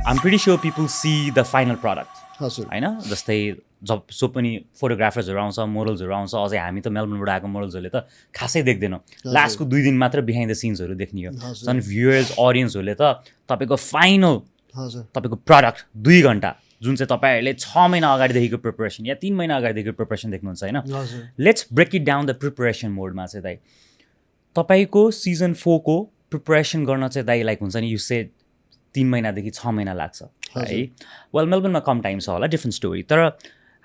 I'm pretty sure people see the final product. हजुर होइन जस्तै जब सो पनि फोटोग्राफर्सहरू आउँछ मोडल्सहरू आउँछ अझै हामी त मेलबर्नबाट आएको मोडल्सहरूले त खासै देख्दैनौँ लास्टको 2 दिन मात्र बिहाइन्ड द सिन्सहरू देख्ने हो झन् भ्युवर्स अडियन्सहरूले त तपाईँको फाइनल हजुर तपाईँको प्रडक्ट 2 घन्टा जुन चाहिँ तपाईँहरूले 6 महिना अगाडिदेखिको प्रिपरेसन या 3 महिना अगाडिदेखिको प्रिपरेसन देख्नुहुन्छ होइन हजुर let's break it down the preparation मोडमा चाहिँ दाइ तपाईँको सिजन 4 को प्रिपरेसन गर्न चाहिँ दाइ लाइक हुन्छ नि यु से 3 महिनादेखि 6 महिना लाग्छ है वेल मेलबर्नमा कम टाइम छ होला डिफ्रेन्ट स्टोरी तर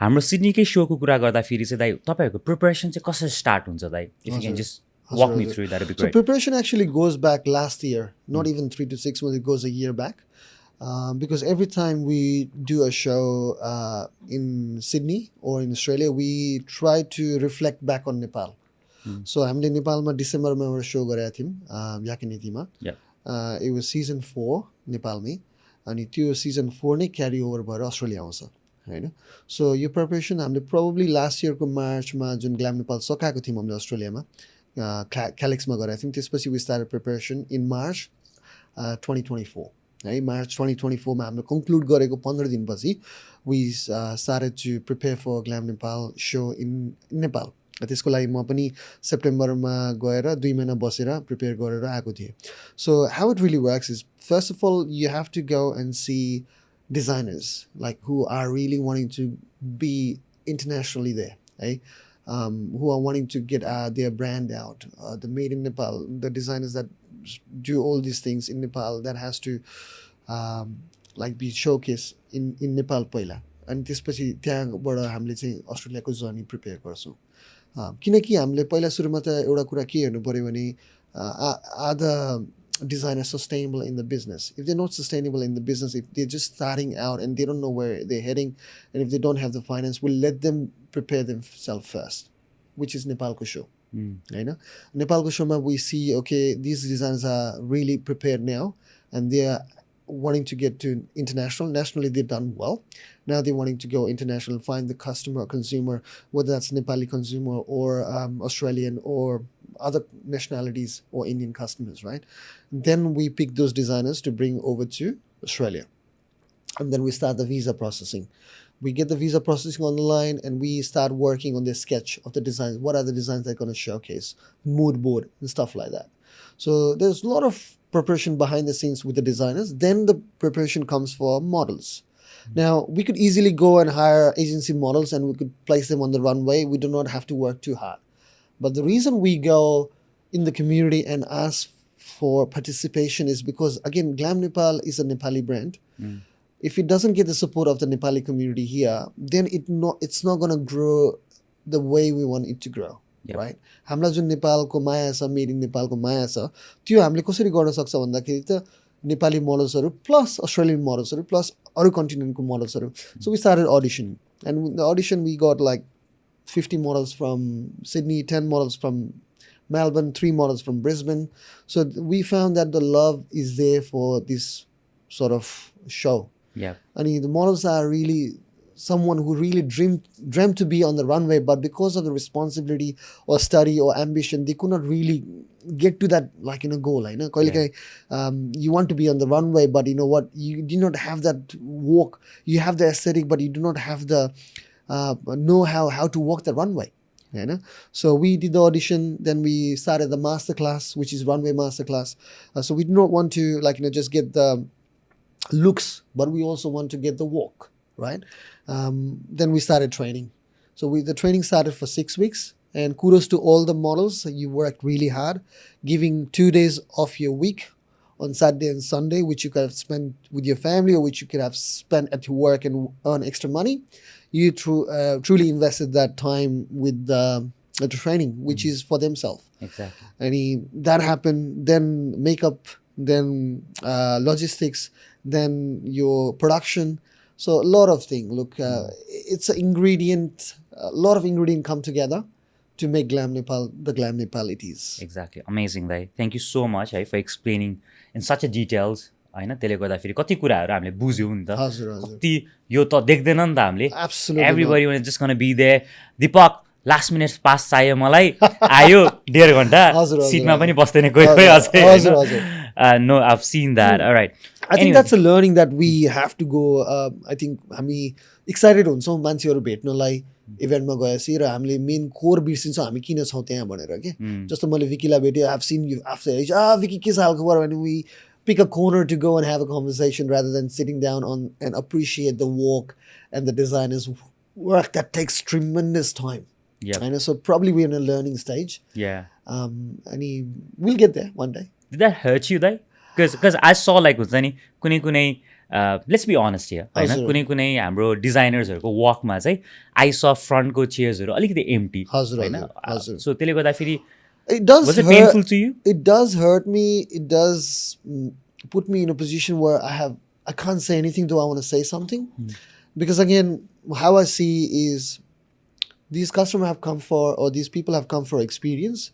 हाम्रो सिडनीकै सोको कुरा गर्दाखेरि चाहिँ दाइ तपाईँहरूको प्रिपरेसन चाहिँ कसरी स्टार्ट हुन्छ दाइ if you can just walk me through that a bit. So preparation actually goes back last year, not even 3 to 6 months, it goes a year back. Because every time we do a show in Sydney or in Australia, we try to reflect back on Nepal. So हामीले नेपालमा डिसेम्बरमा एउटा सो गरेका थियौँ याकिनीतिमा it was season 4 नेपालमै अनि त्यो season 4 नै क्यारी ओभर भएर अस्ट्रेलिया आउँछ होइन सो यो प्रिपरेसन हामीले प्रोबब्ली लास्ट इयरको मार्चमा जुन ग्ल्याम नेपाल सकाएको थियौँ हामीले अस्ट्रेलियामा क्यालेक्समा गरेका थियौँ त्यसपछि वी स्टार्टेड प्रिपरेसन इन मार्च 2024 है मार्च 2024 मा हामीले कन्क्लुड गरेको 15 दिनपछि we started to prepare for glam Nepal so in Nepal त्यसको लागि म पनि सेप्टेम्बरमा गएर 2 महिना बसेर प्रिपेयर गरेर आएको थिएँ so how it really works is first of all you have to go and see designers like who are really wanting to be internationally there, right? Who are wanting to get their brand out, the made in Nepal, the designers that do all these things in Nepal that has to like be showcased in Nepal पहिला अनि त्यसपछि त्यहाँबाट हामीले चाहिँ अस्ट्रेलियाको journey prepare गर्छौँ किनकि हामीले पहिला सुरुमा त एउटा कुरा के हेर्नु पर्यो भने are the designers sustainable in the business? If they're not sustainable in the business, if they're just starting out and they don't know where they're heading, and if they don't have the finance, we'll let them prepare themselves first, which is Nepalko show. You know, Nepalko show we see okay, these designers are really prepared now, and they are wanting to get to international. Nationally, they've done well. Now they're wanting to go international, find the customer, consumer, whether that's Nepali consumer or Australian or other nationalities or Indian customers, right? Then we pick those designers to bring over to Australia. And then we start the visa processing. We get the visa processing on the line and we start working on the sketch of the designs. What are the designs they're going to showcase? Mood board and stuff like that. So there's a lot of preparation behind the scenes with the designers. Then the preparation comes for models. Now, we could easily go and hire agency models and we could place them on the runway. We do not have to work too hard. But the reason we go in the community and ask for participation is because, again, Glam Nepal is a Nepali brand. If it doesn't get the support of the Nepali community here, then it's not going to grow the way we want it to grow. Right? हामीलाई जुन नेपालको माया छ made in नेपालको माया छ त्यो हामीले कसरी गर्न सक्छ भन्दाखेरि त नेपाली मोडल्सहरू प्लस अस्ट्रेलियन मोडल्सहरू प्लस अरू कन्टिनेन्टको मोडल्सहरू so we started audition and the audition we got like 50 models from Sydney, 10 models from Melbourne, 3 models from Brisbane. So we found that the love is there for this sort of show. Yeah. And the models are really someone who really dreamt to be on the runway, but because of the responsibility or study or ambition, they could not really get to that goal. You want to be on the runway, but you know what? You do not have that walk. You have the aesthetic, but you do not have the know how to walk the runway. You know? So we did the audition, then we started the master class, which is runway master class. So we do not want to just get the looks, but we also want to get the walk, right? Then we started training. So the training started for 6 weeks, and kudos to all the models. You worked really hard, giving 2 days of your week on Saturday and Sunday, which you could have spent with your family or which you could have spent at your work and earn extra money. You truly invested that time with the training, which is for themselves. Exactly. And that happened, then makeup, then logistics, then your production. So a lot of things. Look, it's an ingredient, a lot of ingredients come together to make Glam Nepal the Glam Nepal it is. Exactly. Amazing, Dai. Thank you so much for explaining in such a details. होइन त्यसले गर्दाखेरि कति कुराहरू हामीले बुझ्यौँ नि त कति यो त देख्दैन नि त हामीले everybody was just gonna be there Deepak last minute pass चाहियो मलाई आयो 1.5 घन्टा सिटमा पनि बस्दैन कोही कोही अझै no I have seen that alright I think Anyway. that's a learning that we have to go. I think हामी एक्साइटेड हुन्छौँ मान्छेहरू भेट्नलाई इभेन्टमा गएपछि र हामीले मेन कोर बिर्सिन्छौँ हामी किन छौँ त्यहाँ भनेर के जस्तो मैले विकीलाई भेटेँ I seen you after Vicky के छ हालको when we pick a corner to go and have a conversation rather than sitting down on and appreciate the work and the designer's work that takes tremendous time. Yeah. I know, so probably we're in a learning stage. Yeah. We'll get there one day. Did that hurt you, though? Because I saw like हुन्छ नि कुनै let's be honest here होइन कुनै हाम्रो डिजाइनर्सहरूको वर्कमा चाहिँ आई स फ्रन्टको चेयर्सहरू अलिकति empty होइन सो त्यसले गर्दाखेरि It does was it hurt. painful to you? It does hurt me. It does put me in a position where I can't say anything, though I want to say something. Because again, how I see is these customers have come for, or these people have come for experience,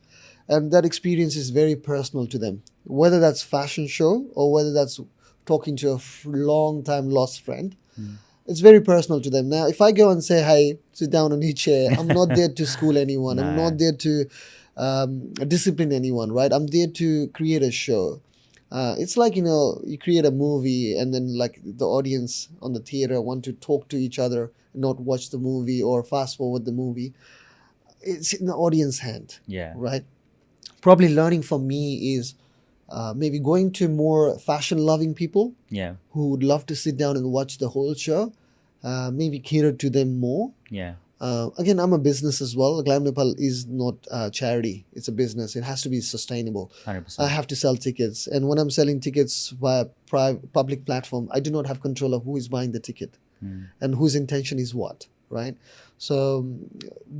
and that experience is very personal to them. Whether that's fashion show or whether that's talking to a long time lost friend, it's very personal to them. Now, if I go and say, "Hey, sit down on your chair," I'm not there to school anyone. I'm not there to discipline anyone, right? I'm there to create a show. It's like, you create a movie and then like the audience on the theater want to talk to each other, not watch the movie or fast forward the movie. It's in the audience hand, Yeah. right? Probably learning for me is maybe going to more fashion loving people Yeah. who would love to sit down and watch the whole show, maybe cater to them more. Yeah. Again, I'm a business as well. Glam Nepal is not charity. It's a business. It has to be sustainable. 100%. I have to sell tickets. And when I'm selling tickets via public platform, I do not have control of who is buying the ticket and whose intention is what, right? So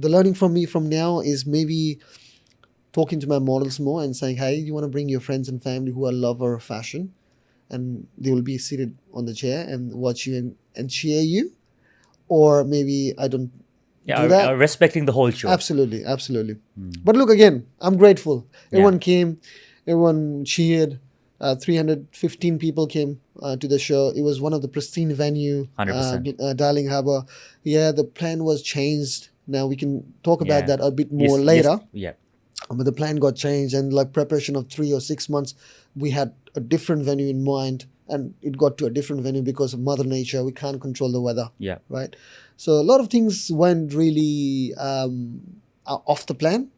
the learning from me from now is maybe talking to my models more and saying, hey, you want to bring your friends and family who are lover of fashion, and they will be seated on the chair and watch you and cheer you. Or maybe I don't Yeah, do that. respecting the whole show. Absolutely, absolutely. But look, again, I'm grateful. Everyone came, everyone cheered. 315 people came to the show. It was one of the pristine venue, 100%. Darling Harbour. Yeah, the plan was changed. Now we can talk about Yeah. that a bit more Yes, later. Yeah. But the plan got changed, and like preparation of 3 or 6 months, we had a different venue in mind, and it got to a different venue because of Mother Nature. We can't control the weather, Yeah. right? So a lot of things went really off the plan,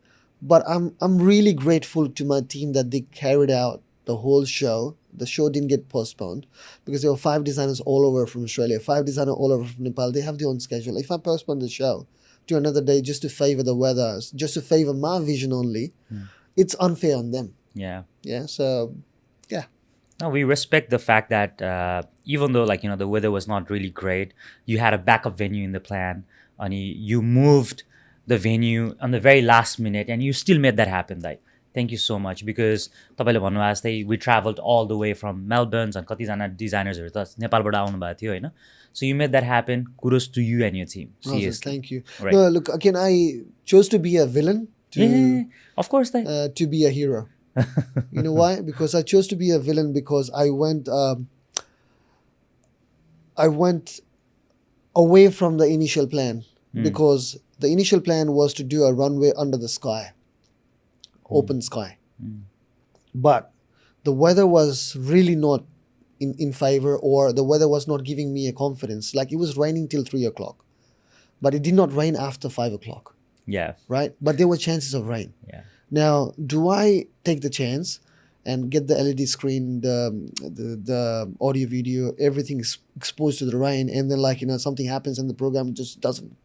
but I'm really grateful to my team that they carried out the whole show. The show didn't get postponed because there were 5 designers all over from Australia, 5 designers all over from Nepal. They have their own schedule. If I postpone the show to another day just to favor the weather, just to favor my vision only, it's unfair on them. Yeah. Yeah, so yeah. No, we respect the fact that even though the weather was not really great, you had a backup venue in the plan, and you moved the venue on the very last minute, and you still made that happen. Thank you so much, because तपाईँले भन्नुभएको जस्तै we traveled all the way from Melbourne, and कतिजना डिजाइनर्सहरू त नेपालबाट आउनुभएको थियो होइन. So you made that happen. Kudos to you and your team. Awesome, Seriously. thank you. Right. No, look, again, I chose to be a villain Yeah, of course. to be a hero. You know why? Because I chose to be a villain because I went away from the initial plan, because the initial plan was to do a runway under the sky, open sky. But the weather was really not in favor, or the weather was not giving me a confidence. Like, it was raining till 3 o'clock, but it did not rain after 5 o'clock, Yeah. right? But there were chances of rain. Yeah. Now, do I take the chance and get the LED screen, the audio, video, everything is exposed to the rain, and then something happens and the program just doesn't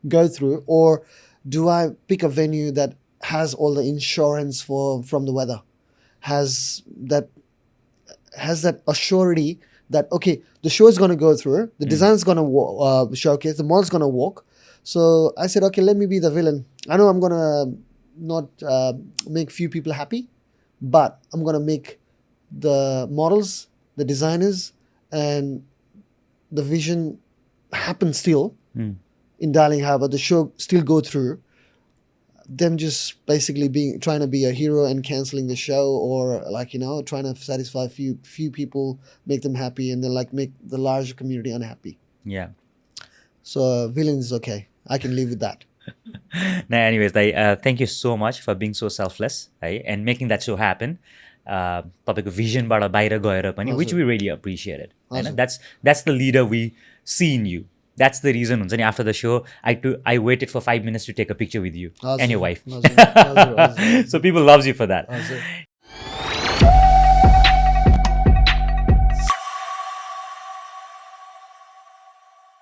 go through? Or do I pick a venue that has all the insurance from the weather, has that assurity that, okay, the show is going to go through, the design is going to showcase, the model's going to walk. So I said, okay, let me be the villain. I know I'm going to not make few people happy, but I'm going to make the models, the designers, and the vision happen still in Darling Harbour. The show still go through. Them just basically trying to be a hero and cancelling the show, or trying to satisfy few people, make them happy, and then make the larger community unhappy. Yeah. So villain is okay. I can live with that. Anyways, thank you so much for being so selfless, and making that show happen. तपाईँको भिजनबाट बाहिर गएर पनि which we really appreciated होइन that's the leader we see in you that's the reason हुन्छ नि after the so I waited for 5 minutes to take a picture with you and your wife. हजुर, हजुर, हजुर, So people loves you for that. हजुर।